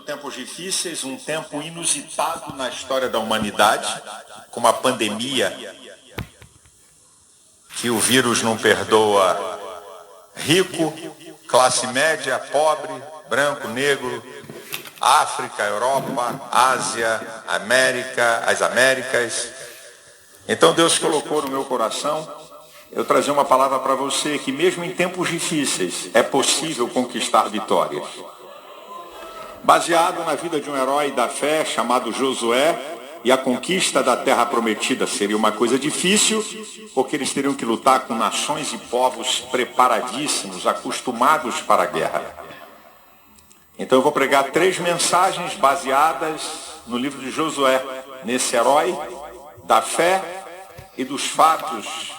Tempos difíceis, um tempo inusitado na história da humanidade, com uma pandemia que o vírus não perdoa rico, classe média, pobre, branco, negro, África, Europa, Ásia, América, as Américas. Então Deus colocou no meu coração eu trazer uma palavra para você que mesmo em tempos difíceis é possível conquistar vitórias. Baseado na vida de um herói da fé chamado Josué, e a conquista da terra prometida seria uma coisa difícil, porque eles teriam que lutar com nações e povos preparadíssimos, acostumados para a guerra. Então eu vou pregar 3 mensagens baseadas no livro de Josué, nesse herói da fé e dos fatos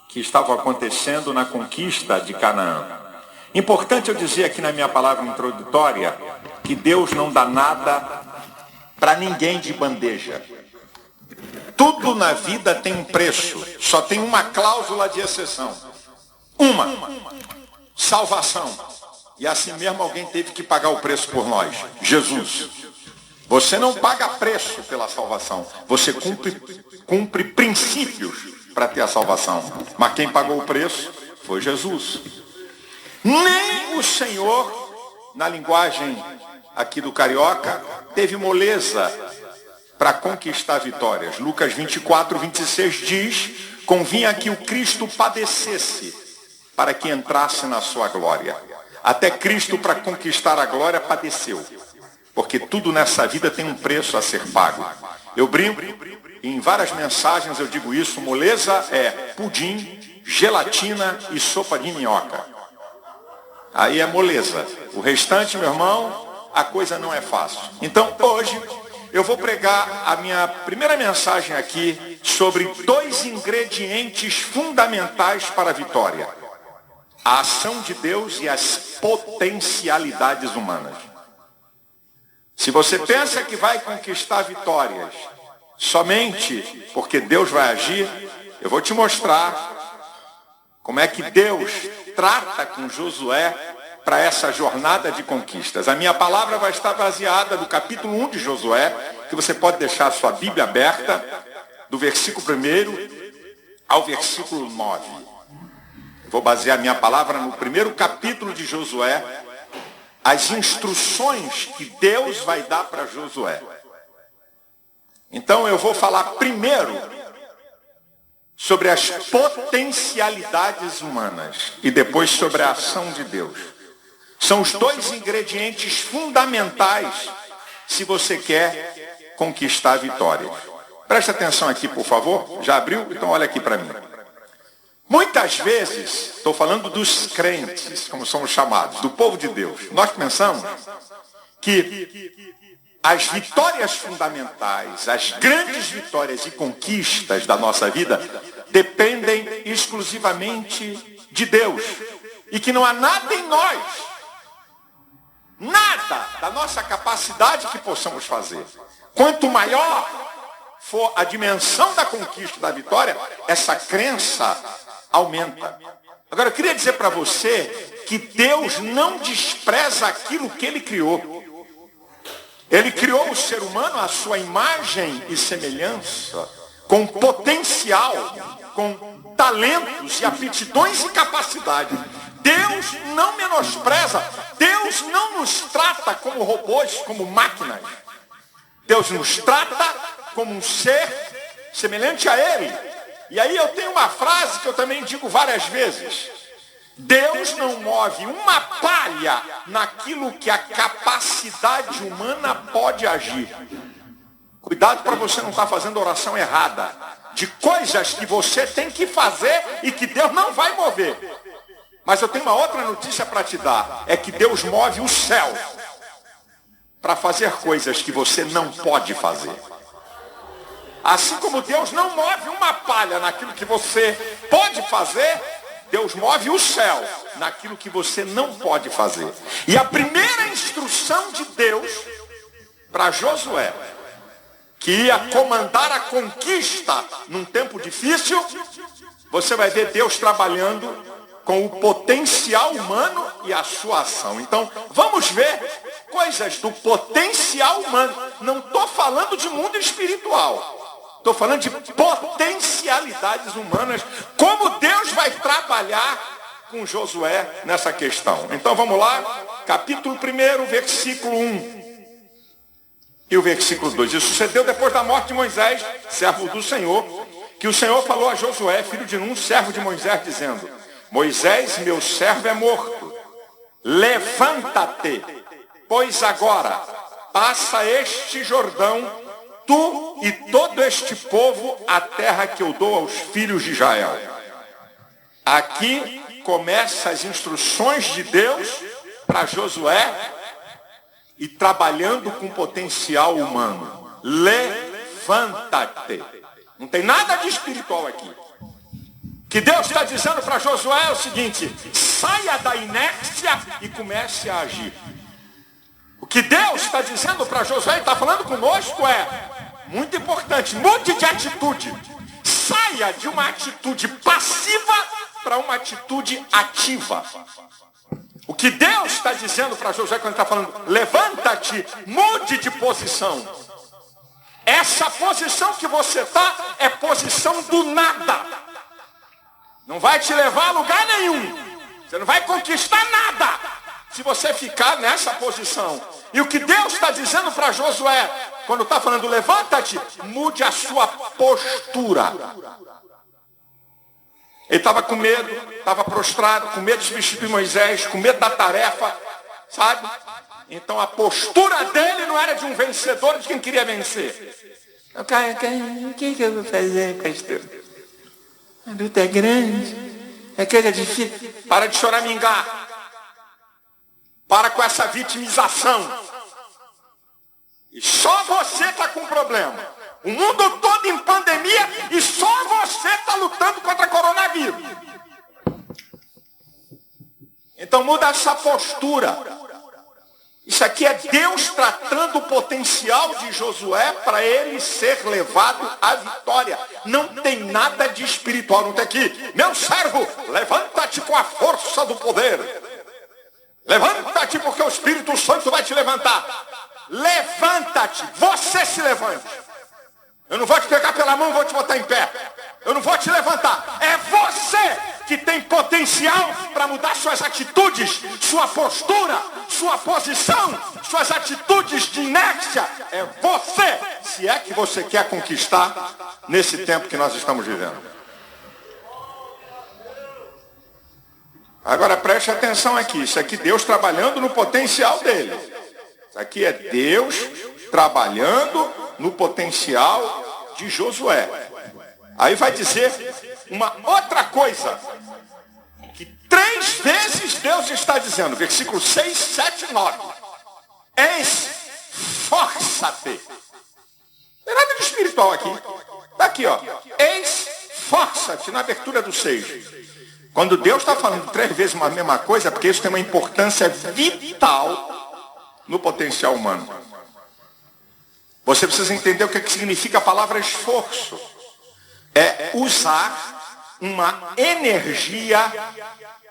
que estavam acontecendo na conquista de Canaã. Importante eu dizer aqui na minha palavra introdutória que Deus não dá nada para ninguém de bandeja. Tudo na vida tem um preço, só tem uma cláusula de exceção. Uma, salvação. E assim mesmo alguém teve que pagar o preço por nós, Jesus. Você não paga preço pela salvação, você cumpre princípios para ter a salvação. Mas quem pagou o preço foi Jesus. Nem o Senhor, na linguagem aqui do carioca, teve moleza para conquistar vitórias. Lucas 24, 26 diz: convinha que o Cristo padecesse para que entrasse na sua glória. Até Cristo, para conquistar a glória, padeceu. Porque tudo nessa vida tem um preço a ser pago. Eu brinco, e em várias mensagens eu digo isso: moleza é pudim, gelatina e sopa de minhoca. Aí é moleza. O restante, meu irmão, a coisa não é fácil. Então, hoje, eu vou pregar a minha primeira mensagem aqui sobre 2 ingredientes fundamentais para a vitória: a ação de Deus e as potencialidades humanas. Se você pensa que vai conquistar vitórias somente porque Deus vai agir, eu vou te mostrar como é que Deus trata com Josué para essa jornada de conquistas. A minha palavra vai estar baseada no capítulo 1 de Josué, que você pode deixar a sua Bíblia aberta, do versículo 1 ao versículo 9. Eu vou basear minha palavra no primeiro capítulo de Josué, as instruções que Deus vai dar para Josué. Então eu vou falar primeiro sobre as potencialidades humanas e depois sobre a ação de Deus. São os 2 ingredientes fundamentais se você quer conquistar a vitória. Preste atenção aqui, por favor. Já abriu? Então olha aqui para mim. Muitas vezes, estou falando dos crentes, como somos chamados, do povo de Deus, nós pensamos que as vitórias fundamentais, as grandes vitórias e conquistas da nossa vida dependem exclusivamente de Deus. E que não há nada em nós, nada da nossa capacidade que possamos fazer. Quanto maior for a dimensão da conquista da vitória, essa crença aumenta. Agora eu queria dizer para você que Deus não despreza aquilo que Ele criou. Ele criou o ser humano à sua imagem e semelhança, com potencial, com talentos e aptidões e capacidades. Deus não menospreza, Deus não nos trata como robôs, como máquinas. Deus nos trata como um ser semelhante a Ele. E aí eu tenho uma frase que eu também digo várias vezes: Deus não move uma palha naquilo que a capacidade humana pode agir. Cuidado para você não estar fazendo oração errada, de coisas que você tem que fazer e que Deus não vai mover. Mas eu tenho uma outra notícia para te dar: é que Deus move o céu para fazer coisas que você não pode fazer. Assim como Deus não move uma palha naquilo que você pode fazer, Deus move o céu naquilo que você não pode fazer. E a primeira instrução de Deus para Josué, que ia comandar a conquista num tempo difícil, você vai ver Deus trabalhando com o potencial humano e a sua ação. Então, vamos ver coisas do potencial humano. Não estou falando de mundo espiritual. Estou falando de potencialidades humanas. Como Deus vai trabalhar com Josué nessa questão. Então, vamos lá. Capítulo 1, versículo 1. E o versículo 2. E sucedeu depois da morte de Moisés, servo do Senhor, que o Senhor falou a Josué, filho de Nun, servo de Moisés, dizendo: Moisés, meu servo, é morto. Levanta-te, pois agora passa este Jordão, tu e todo este povo, a terra que eu dou aos filhos de Israel. Aqui começam as instruções de Deus para Josué e trabalhando com potencial humano. Levanta-te. Não tem nada de espiritual aqui. O que Deus está dizendo para Josué é o seguinte: saia da inércia e comece a agir. O que Deus está dizendo para Josué, e está falando conosco, é muito importante: mude de atitude. Saia de uma atitude passiva para uma atitude ativa. O que Deus está dizendo para Josué quando está falando levanta-te, mude de posição. Essa posição que você está é posição do nada. Não vai te levar a lugar nenhum. Você não vai conquistar nada se você ficar nessa posição. E o que Deus está dizendo para Josué, quando está falando levanta-te, mude a sua postura. Ele estava com medo, estava prostrado, com medo de substituir Moisés, com medo da tarefa, sabe? Então a postura dele não era de um vencedor, de quem queria vencer. O que eu vou fazer, pastor? A luta é grande, é coisa difícil. Para de choramingar. Para com essa vitimização. E só você está com problema. O mundo todo em pandemia e só você está lutando contra coronavírus. Então muda essa postura. Isso aqui é Deus tratando o potencial de Josué para ele ser levado à vitória. Não tem nada de espiritual. Não tem aqui: meu servo, levanta-te com a força do poder. Levanta-te porque o Espírito Santo vai te levantar. Levanta-te, você se levante. Eu não vou te pegar pela mão e vou te botar em pé. Eu não vou te levantar. É você que tem potencial para mudar suas atitudes, sua postura, sua posição, suas atitudes de inércia. É você, se é que você quer conquistar nesse tempo que nós estamos vivendo. Agora preste atenção aqui. Isso aqui é Deus trabalhando no potencial dele. Isso aqui é Deus trabalhando no potencial de Josué. Aí vai dizer uma outra coisa, que 3 vezes Deus está dizendo, versículo 6, 7, 9. Esforça-te. Não tem nada de espiritual aqui. Está aqui, ó. Esforça-te, na abertura do 6. Quando Deus está falando 3 vezes a mesma coisa, é porque isso tem uma importância vital no potencial humano. Você precisa entender o que significa a palavra esforço. É usar uma energia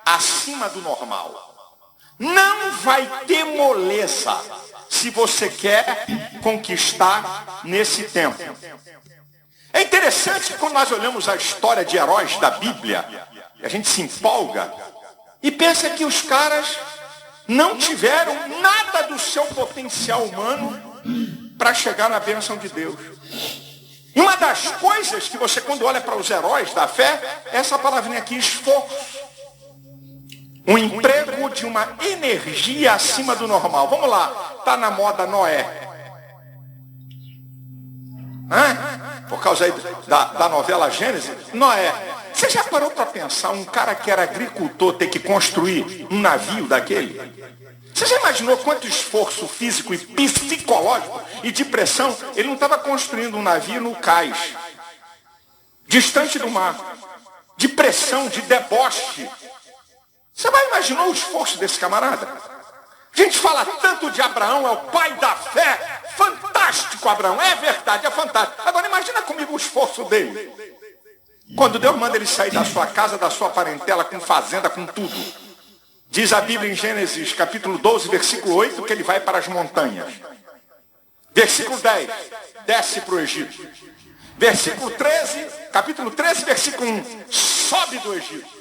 acima do normal. Não vai ter moleza se você quer conquistar nesse tempo. É interessante que quando nós olhamos a história de heróis da Bíblia, a gente se empolga e pensa que os caras não tiveram nada do seu potencial humano para chegar na bênção de Deus. E uma das coisas que você, quando olha para os heróis da fé, é essa palavrinha aqui, esforço. Um emprego de uma energia acima do normal. Vamos lá, está na moda Noé. Por causa aí da novela Gênesis, Noé. Você já parou para pensar um cara que era agricultor ter que construir um navio daquele? Você já imaginou quanto esforço físico e psicológico e de pressão? Ele não estava construindo um navio no cais, distante do mar, de pressão, de deboche. Você já imaginou o esforço desse camarada? A gente fala tanto de Abraão, é o pai da fé. Fantástico, Abraão, é verdade, é fantástico. Agora imagina comigo o esforço dele. Quando Deus manda ele sair da sua casa, da sua parentela, com fazenda, com tudo. Diz a Bíblia em Gênesis, capítulo 12, versículo 8, que ele vai para as montanhas. Versículo 10, desce para o Egito. Versículo 13, capítulo 13, versículo 1, sobe do Egito.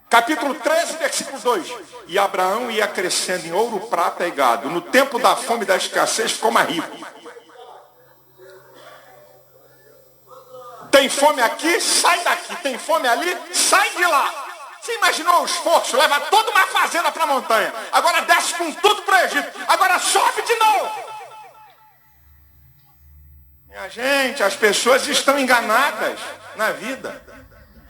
Capítulo 13, versículo 2. E Abraão ia crescendo em ouro, prata e gado. No tempo da fome e da escassez ficou mais rico. Tem fome aqui, sai daqui. Tem fome ali, sai de lá. Você imaginou o esforço? Leva toda uma fazenda para a montanha. Agora desce com tudo para o Egito. Agora sobe de novo. Minha gente, as pessoas estão enganadas na vida.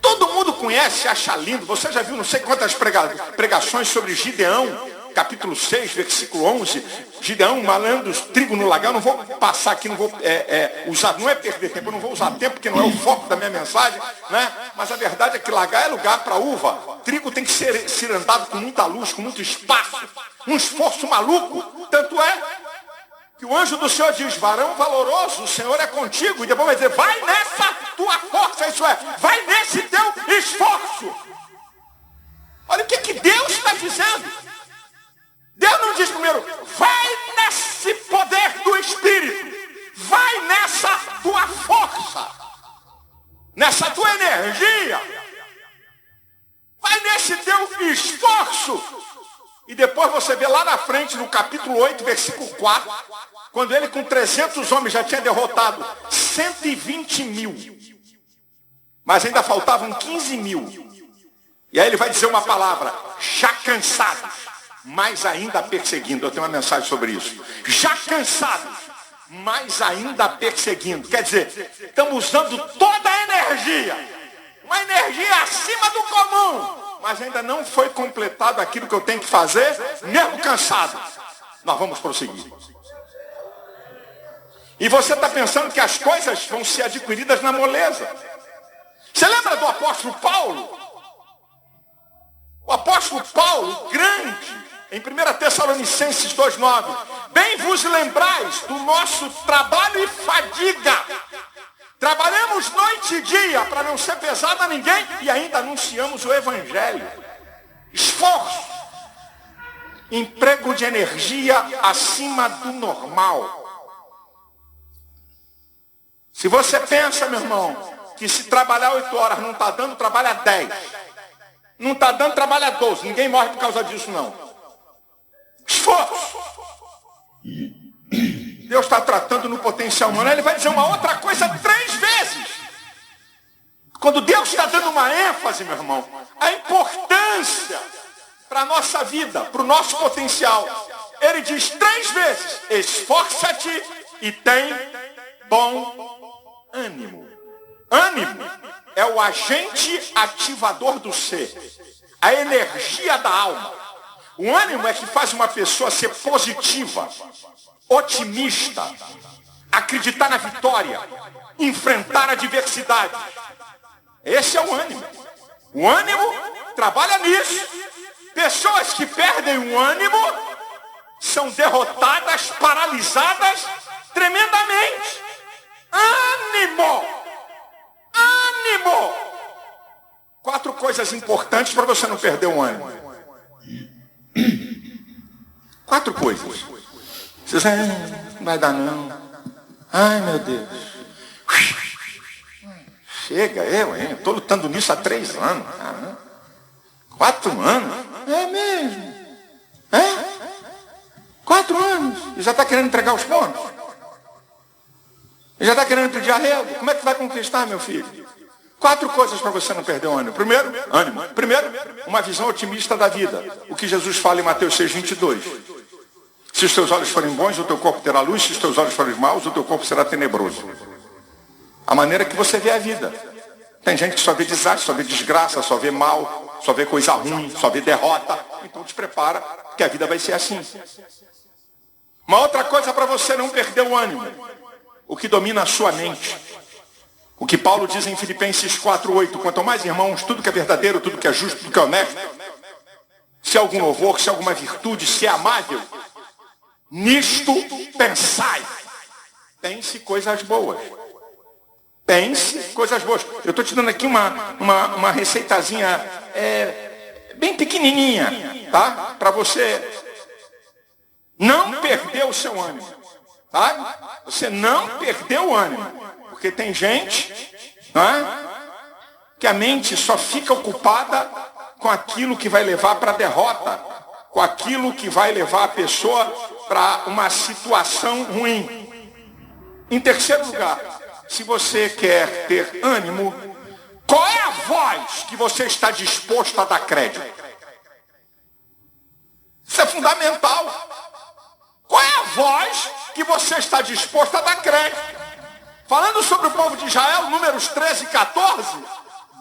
Todo mundo conhece, acha lindo. Você já viu não sei quantas pregações sobre Gideão, capítulo 6, versículo 11. Gideão, malandro, trigo no lagar. Eu não vou passar aqui, não vou usar, não é perder tempo, eu não vou usar tempo, porque não é o foco da minha mensagem, né? Mas a verdade é que lagar é lugar para uva. Trigo tem que ser andado com muita luz, com muito espaço, um esforço maluco. Tanto é que o anjo do Senhor diz, varão valoroso, o Senhor é contigo. E depois vai dizer, vai nessa tua força, isso é, vai nesse teu esforço. Olha o que Deus está dizendo. Deus não diz primeiro, vai nesse poder do Espírito. Vai nessa tua força. Nessa tua energia. Vai nesse teu esforço. E depois você vê lá na frente, no capítulo 8, versículo 4, quando ele com 300 homens já tinha derrotado 120 mil. Mas ainda faltavam 15 mil. E aí ele vai dizer uma palavra, já cansados, mas ainda perseguindo. Eu tenho uma mensagem sobre isso. Já cansados, mas ainda perseguindo. Quer dizer, estamos usando toda a energia. Uma energia acima do comum. Mas ainda não foi completado aquilo que eu tenho que fazer, mesmo cansado. Nós vamos prosseguir. E você está pensando que as coisas vão ser adquiridas na moleza. Você lembra do apóstolo Paulo? O apóstolo Paulo, grande, em 1 Tessalonicenses 2,9. Bem vos lembrais do nosso trabalho e fadiga. Trabalhamos noite e dia para não ser pesado a ninguém e ainda anunciamos o Evangelho. Esforço. Emprego de energia acima do normal. Se você pensa, meu irmão, que se trabalhar 8 horas não está dando, trabalha 10. Não está dando, trabalha 12. Ninguém morre por causa disso, não. Esforço. Deus está tratando no potencial humano. Ele vai dizer uma outra coisa 3 vezes. Quando Deus está dando uma ênfase, meu irmão, a importância para a nossa vida, para o nosso potencial. Ele diz 3 vezes, esforça-te e tem bom ânimo. Ânimo é o agente ativador do ser, a energia da alma. O ânimo é que faz uma pessoa ser positiva, otimista, acreditar na vitória, enfrentar a adversidade. Esse é o ânimo. O ânimo trabalha nisso. Pessoas que perdem o ânimo são derrotadas, paralisadas tremendamente. Ânimo! Ânimo! 4 coisas importantes para você não perder o ânimo. 4 coisas. Você diz, não vai dar não. Ai, meu Deus. Chega, eu estou lutando nisso há 3 anos. 4 anos? É mesmo. 4 anos. E já está querendo entregar os pontos? E já está querendo pedir arrego? Como é que vai conquistar, meu filho? 4 coisas para você não perder o ânimo. Primeiro, ânimo. Primeiro, uma visão otimista da vida. O que Jesus fala em Mateus 6:22. Se os teus olhos forem bons, o teu corpo terá luz. Se os teus olhos forem maus, o teu corpo será tenebroso. A maneira que você vê a vida. Tem gente que só vê desastre, só vê desgraça, só vê mal, só vê coisa ruim, só vê derrota. Então te prepara, que a vida vai ser assim. Uma outra coisa para você não perder o ânimo. O que domina a sua mente. O que Paulo diz em Filipenses 4:8. Quanto mais, irmãos, tudo que é verdadeiro, tudo que é justo, tudo que é honesto. Se há algum louvor, se há alguma virtude, se é amável. Nisto pensai. Pense coisas boas. Pense coisas boas. Eu estou te dando aqui uma receitazinha bem pequenininha, tá? Para você não perder o seu ânimo, tá? Você não perder o ânimo. Porque tem gente, não é? Que a mente só fica ocupada com aquilo que vai levar para a derrota, com aquilo que vai levar a pessoa para uma situação ruim. Em terceiro lugar, se você quer ter ânimo, qual é a voz que você está disposto a dar crédito? Isso é fundamental. Qual é a voz que você está disposto a dar crédito? Falando sobre o povo de Israel, números 13 e 14,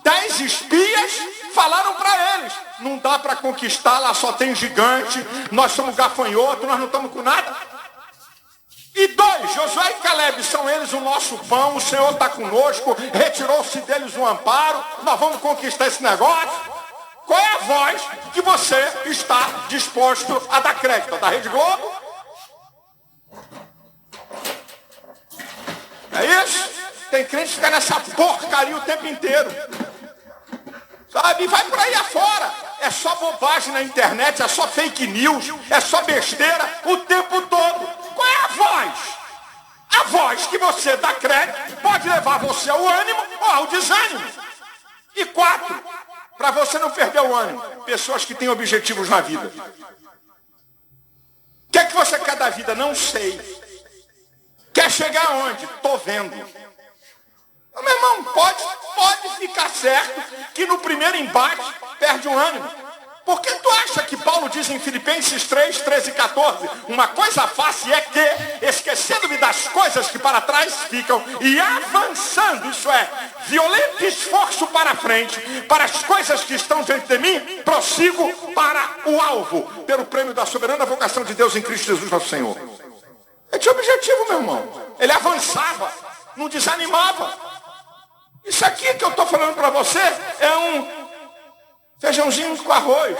10 espias falaram para eles: não dá para conquistar, lá só tem gigante, nós somos gafanhoto, nós não estamos com nada. E 2, Josué e Caleb, são eles o nosso pão, o Senhor está conosco, retirou-se deles o amparo, nós vamos conquistar esse negócio. Qual é a voz que você está disposto a dar crédito? A da Rede Globo? É isso? Tem crente que fica nessa porcaria o tempo inteiro. Sabe? Vai por aí afora. É só bobagem na internet, é só fake news, é só besteira o tempo todo. Qual é a voz? A voz que você dá crédito pode levar você ao ânimo ou ao desânimo. E 4, para você não perder o ânimo, pessoas que têm objetivos na vida. O que é que você quer da vida? Não sei. Quer chegar aonde? Tô vendo. Meu irmão, pode ficar certo que no primeiro embate perde o ânimo. Por que tu acha que Paulo diz em Filipenses 3, 13 e 14, uma coisa fácil é que, esquecendo-me das coisas que para trás ficam e avançando, isso é, violento esforço para a frente, para as coisas que estão diante de mim, prossigo para o alvo, pelo prêmio da soberana vocação de Deus em Cristo Jesus nosso Senhor. Ele tinha objetivo, meu irmão. Ele avançava, não desanimava. Isso aqui que eu estou falando para você é um feijãozinho com arroz.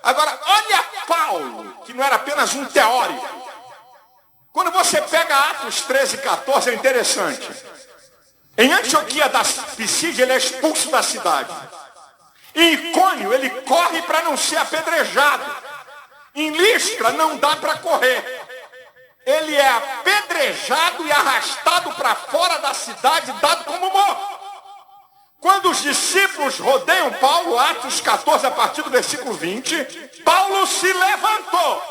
Agora, olha Paulo, que não era apenas um teórico. Quando você pega Atos 13 e 14, é interessante. Em Antioquia da Pisídia, ele é expulso da cidade. Em Icônio, ele corre para não ser apedrejado. Em Listra, não dá para correr. Ele é apedrejado e arrastado para fora da cidade, dado como morto. Quando os discípulos rodeiam Paulo, Atos 14, a partir do versículo 20, Paulo se levantou.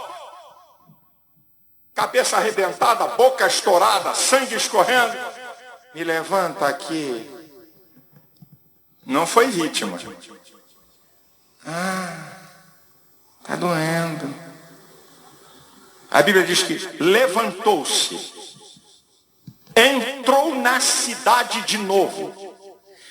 Cabeça arrebentada, boca estourada, sangue escorrendo. Me levanta aqui. Não foi vítima. Tá doendo. A Bíblia diz que levantou-se, entrou na cidade de novo,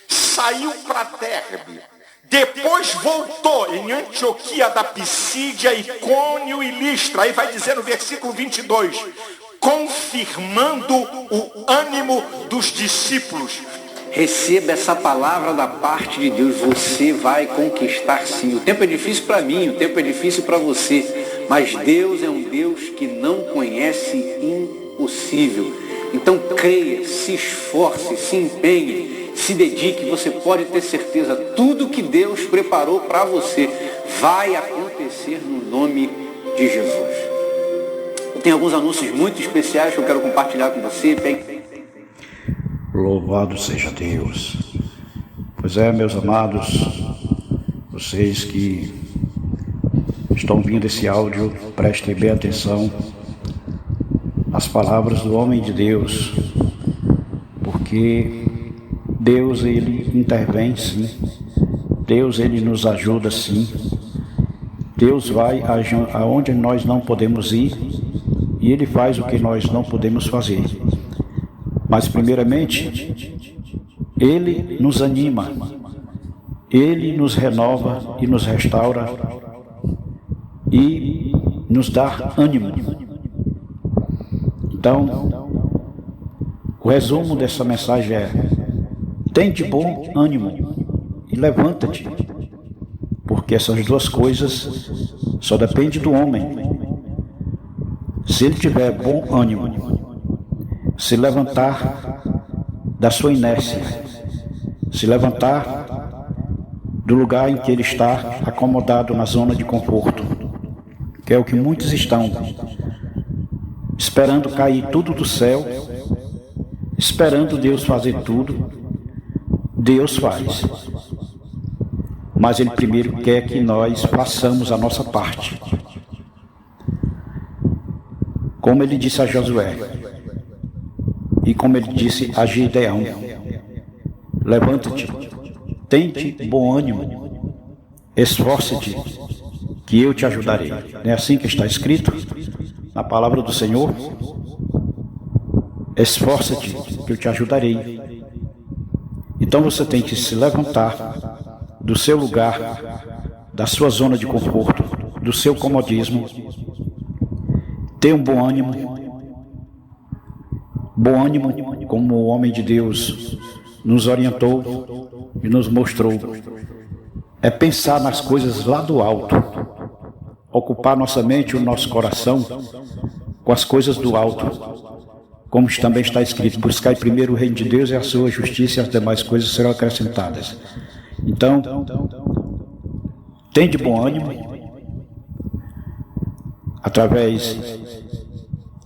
saiu para Derbe, depois voltou em Antioquia da Pisídia, Icônio e Listra. Aí vai dizer no versículo 22, confirmando o ânimo dos discípulos. Receba essa palavra da parte de Deus, você vai conquistar sim. O tempo é difícil para mim, o tempo é difícil para você. Mas Deus é um Deus que não conhece impossível. Então creia, se esforce, se empenhe, se dedique. Você pode ter certeza, tudo que Deus preparou para você vai acontecer no nome de Jesus. Tem alguns anúncios muito especiais que eu quero compartilhar com você. Louvado seja Deus. Pois é, meus amados, vocês que estão ouvindo esse áudio, prestem bem atenção às palavras do homem de Deus, porque Deus, ele intervém sim, Deus, ele nos ajuda sim, Deus vai aonde nós não podemos ir e ele faz o que nós não podemos fazer. Mas primeiramente, ele nos anima, ele nos renova e nos restaura e nos dá ânimo. Então, o resumo dessa mensagem é: tem de bom ânimo e levanta-te, porque essas duas coisas só dependem do homem. Se ele tiver bom ânimo, se levantar da sua inércia, se levantar do lugar em que ele está acomodado na zona de conforto, que é o que muitos estão, esperando cair tudo do céu, esperando Deus fazer tudo. Deus faz, mas Ele primeiro quer que nós façamos a nossa parte. Como Ele disse a Josué, e como Ele disse a Gideão: levanta-te, tente bom ânimo, esforça-te, que eu te ajudarei. Não é assim que está escrito na palavra do Senhor? Esforça-te, que eu te ajudarei. Então você tem que se levantar do seu lugar, da sua zona de conforto, do seu comodismo, ter um bom ânimo, como o homem de Deus nos orientou e nos mostrou. É pensar nas coisas lá do alto, ocupar nossa mente e o nosso coração com as coisas do alto, como também está escrito: buscai primeiro o reino de Deus e a sua justiça, e as demais coisas serão acrescentadas. Então, tem de bom ânimo, através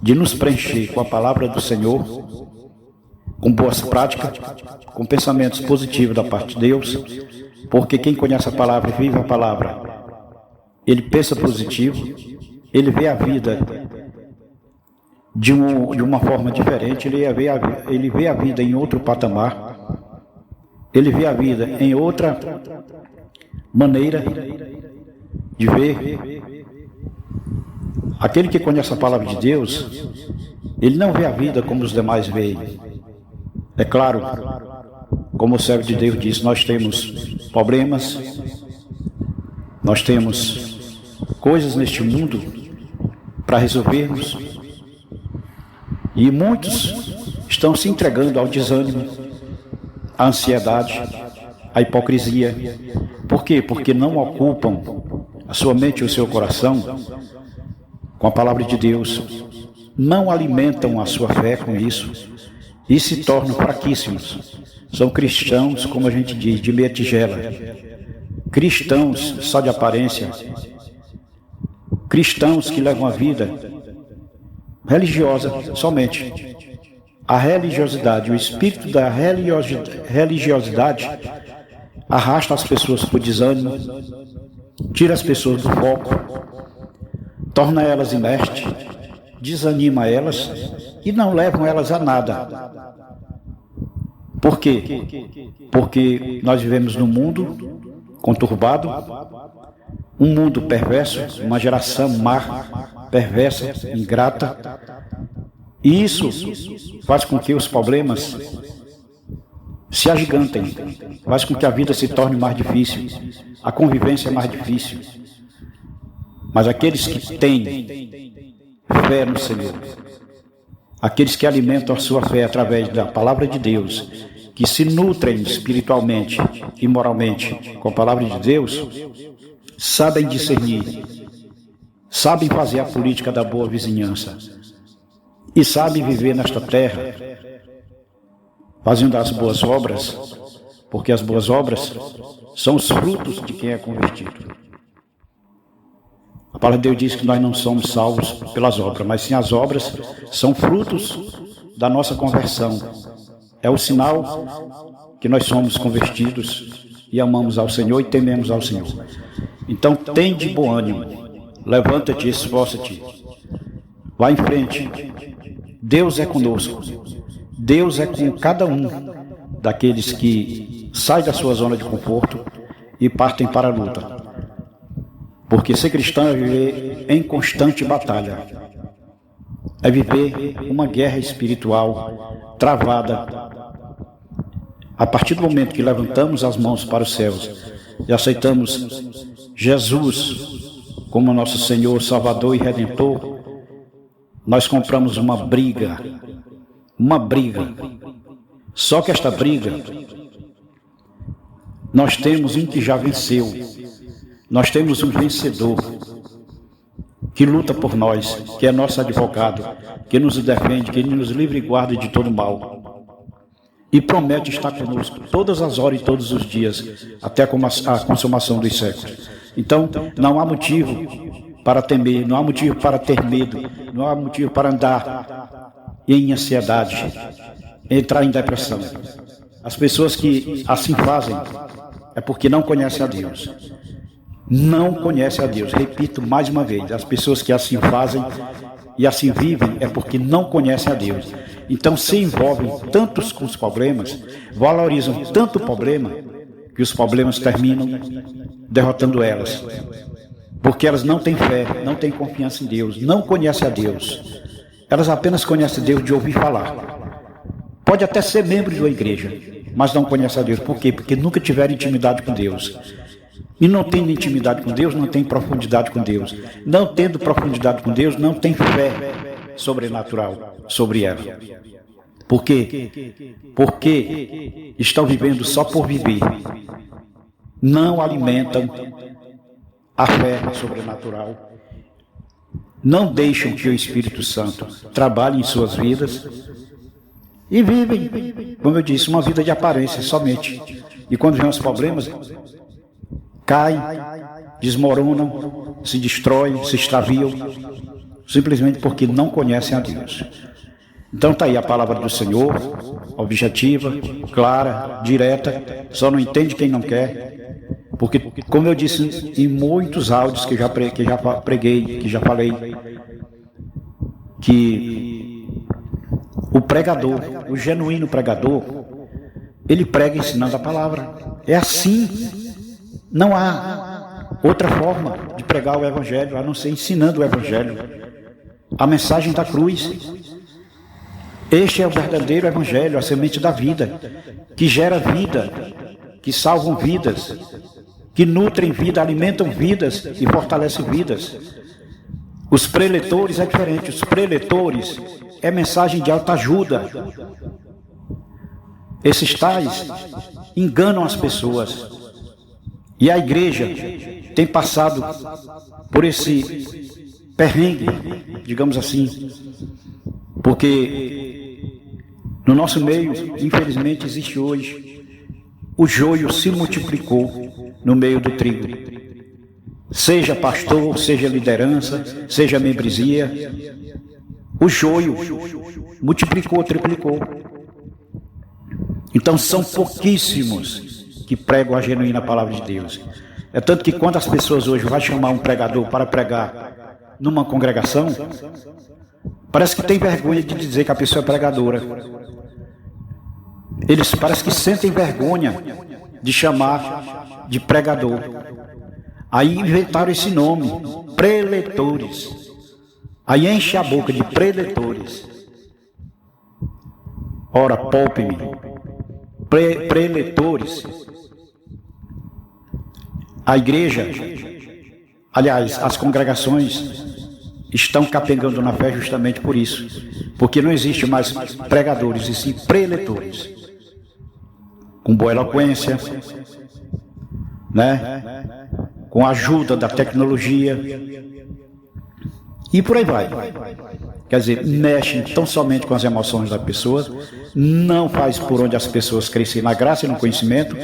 de nos preencher com a palavra do Senhor, com boas práticas, com pensamentos positivos da parte de Deus, porque quem conhece a palavra e vive a palavra, ele pensa positivo, ele vê a vida de uma forma diferente, ele vê a vida em outro patamar, ele vê a vida em outra maneira de ver. Aquele que conhece a palavra de Deus, ele não vê a vida como os demais veem. É claro, como o servo de Deus disse, nós temos problemas, nós temos coisas neste mundo para resolvermos, e muitos estão se entregando ao desânimo, à ansiedade, à hipocrisia. Por quê? Porque não ocupam a sua mente e o seu coração com a palavra de Deus, não alimentam a sua fé com isso e se tornam fraquíssimos. São cristãos, como a gente diz, de meia tigela, cristãos só de aparência, cristãos que levam a vida religiosa somente. A religiosidade, o espírito da religiosidade arrasta as pessoas para o desânimo, tira as pessoas do foco, torna elas inertes, desanima elas e não levam elas a nada. Por quê? Porque nós vivemos num mundo conturbado, um mundo perverso, uma geração má, perversa, ingrata, e isso faz com que os problemas se agigantem, faz com que a vida se torne mais difícil, a convivência é mais difícil. Mas aqueles que têm fé no Senhor, aqueles que alimentam a sua fé através da palavra de Deus, que se nutrem espiritualmente e moralmente com a palavra de Deus, sabem discernir, sabem fazer a política da boa vizinhança e sabem viver nesta terra fazendo as boas obras, porque as boas obras são os frutos de quem é convertido. A palavra de Deus diz que nós não somos salvos pelas obras, mas sim as obras são frutos da nossa conversão. É o sinal que nós somos convertidos e amamos ao Senhor e tememos ao Senhor. Então, tem de bom ânimo, levanta-te, esforça-te, vá em frente. Deus é conosco, Deus é com cada um daqueles que saem da sua zona de conforto e partem para a luta. Porque ser cristão é viver em constante batalha, é viver uma guerra espiritual travada. A partir do momento que levantamos as mãos para os céus e aceitamos Jesus como nosso Senhor, Salvador e Redentor, nós compramos uma briga. Só que esta briga, nós temos um que já venceu. Nós temos um vencedor que luta por nós, que é nosso advogado, que nos defende, que nos livra e guarda de todo mal. e promete estar conosco todas as horas e todos os dias, até a consumação dos séculos. Então, não há motivo para temer, não há motivo para ter medo, não há motivo para andar em ansiedade, entrar em depressão. As pessoas que assim fazem é porque não conhecem a Deus. Não conhecem a Deus. Repito mais uma vez, as pessoas que assim fazem e assim vivem é porque não conhecem a Deus. Então se envolvem tantos com os problemas, valorizam tanto o problema, que os problemas terminam derrotando elas. Porque elas não têm fé, não têm confiança em Deus, não conhecem a Deus. Elas apenas conhecem Deus de ouvir falar. Pode até ser membro de uma igreja, mas não conhecem a Deus. Por quê? Porque nunca tiveram intimidade com Deus. E não tendo intimidade com Deus, não tem profundidade com Deus. Não tendo profundidade com Deus, não tem fé sobrenatural sobre ela. Por quê? Porque estão vivendo só por viver. Não alimentam a fé sobrenatural. Não deixam que o Espírito Santo trabalhe em suas vidas. E vivem, como eu disse, uma vida de aparência somente. E quando vem os problemas, caem, desmoronam, se destroem, se extraviam, simplesmente porque não conhecem a Deus. Então está aí a palavra do Senhor, objetiva, clara, direta, só não entende quem não quer, porque, como eu disse em muitos áudios que já preguei, que já falei, que o pregador, o genuíno pregador, ele prega ensinando a palavra. É assim. Não há outra forma de pregar o Evangelho, a não ser ensinando o Evangelho. A mensagem da cruz. Este é o verdadeiro Evangelho, a semente da vida, que gera vida, que salvam vidas, que nutrem vida, alimentam vidas e fortalecem vidas. Os preletores é diferente. Os preletores é mensagem de alta ajuda. Esses tais enganam as pessoas. E a igreja tem passado por esse perrengue, digamos assim, porque no nosso meio, infelizmente, existe hoje, o joio se multiplicou no meio do trigo. Seja pastor, seja liderança, seja membresia, o joio multiplicou, triplicou. Então são pouquíssimos que pregam a genuína palavra de Deus. É tanto que quando as pessoas hoje vão chamar um pregador para pregar numa congregação, parece que tem vergonha de dizer que a pessoa é pregadora. Eles parece que sentem vergonha de chamar de pregador. Aí inventaram esse nome, preletores. Aí enche a boca de preletores. Ora, poupe-me. Preletores. A igreja, aliás, as congregações estão capengando na fé justamente por isso. Porque não existe mais pregadores, e sim preletores. Com boa eloquência, né? Com a ajuda da tecnologia. E por aí vai. Quer dizer, mexem tão somente com as emoções da pessoa, não faz por onde as pessoas crescem na graça e no conhecimento,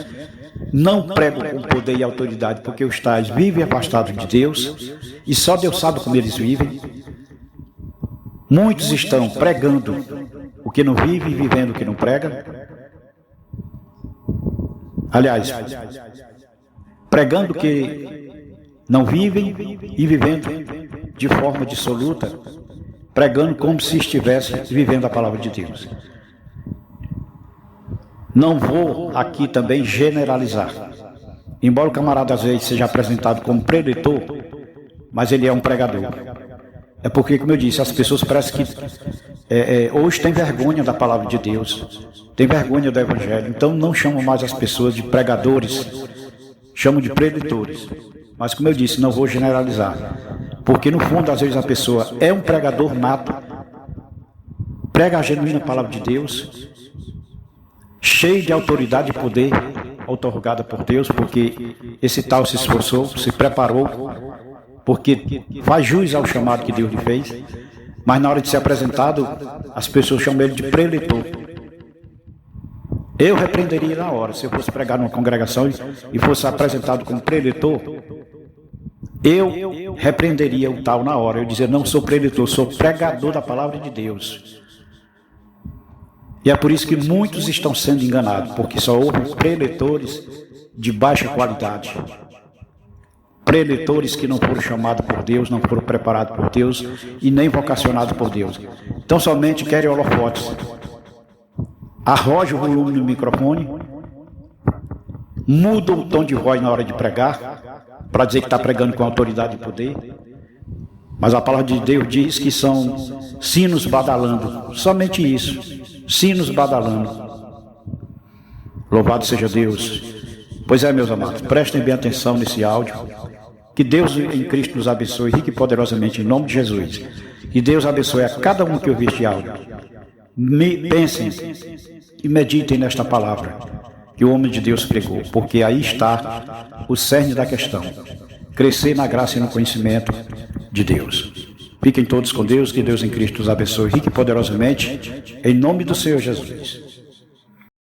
não pregam com poder e autoridade, porque os tais vivem afastados de Deus, e só Deus sabe como eles vivem. Muitos estão pregando o que não vive e vivendo o que não prega. Aliás, pregando o que não vivem e vivendo de forma dissoluta, pregando como se estivesse vivendo a palavra de Deus. Não vou aqui também generalizar. Embora o camarada às vezes seja apresentado como preletor, mas ele é um pregador. É porque, como eu disse, as pessoas parecem que hoje têm vergonha da palavra de Deus, têm vergonha do Evangelho, então não chamam mais as pessoas de pregadores, chamam de preletores. Mas, como eu disse, não vou generalizar, porque no fundo, às vezes, a pessoa é um pregador nato, prega a genuína palavra de Deus, cheio de autoridade e poder outorgada por Deus, porque esse tal se esforçou, se preparou, porque faz jus ao chamado que Deus lhe fez, mas na hora de ser apresentado, as pessoas chamam ele de preletor. Eu repreenderia na hora. Se eu fosse pregar numa congregação e fosse apresentado como preletor, eu repreenderia o tal na hora. Eu dizia, não sou preletor, sou pregador da palavra de Deus. E é por isso que muitos estão sendo enganados, porque só houve preletores de baixa qualidade. Preletores que não foram chamados por Deus, não foram preparados por Deus e nem vocacionados por Deus. Então somente querem holofotes. Arroja o volume no microfone, muda o tom de voz na hora de pregar, para dizer que está pregando com autoridade e poder. Mas a palavra de Deus diz que são sinos badalando, somente isso, sinos badalando. Louvado seja Deus. Pois é, meus amados, prestem bem atenção nesse áudio. Que Deus em Cristo nos abençoe rique e poderosamente em nome de Jesus. Que Deus abençoe a cada um que ouvir este áudio. Pensem e meditem nesta palavra que o homem de Deus pregou, porque aí está o cerne da questão. Crescer na graça e no conhecimento de Deus. Fiquem todos com Deus, que Deus em Cristo os abençoe rique e poderosamente, em nome do Senhor Jesus.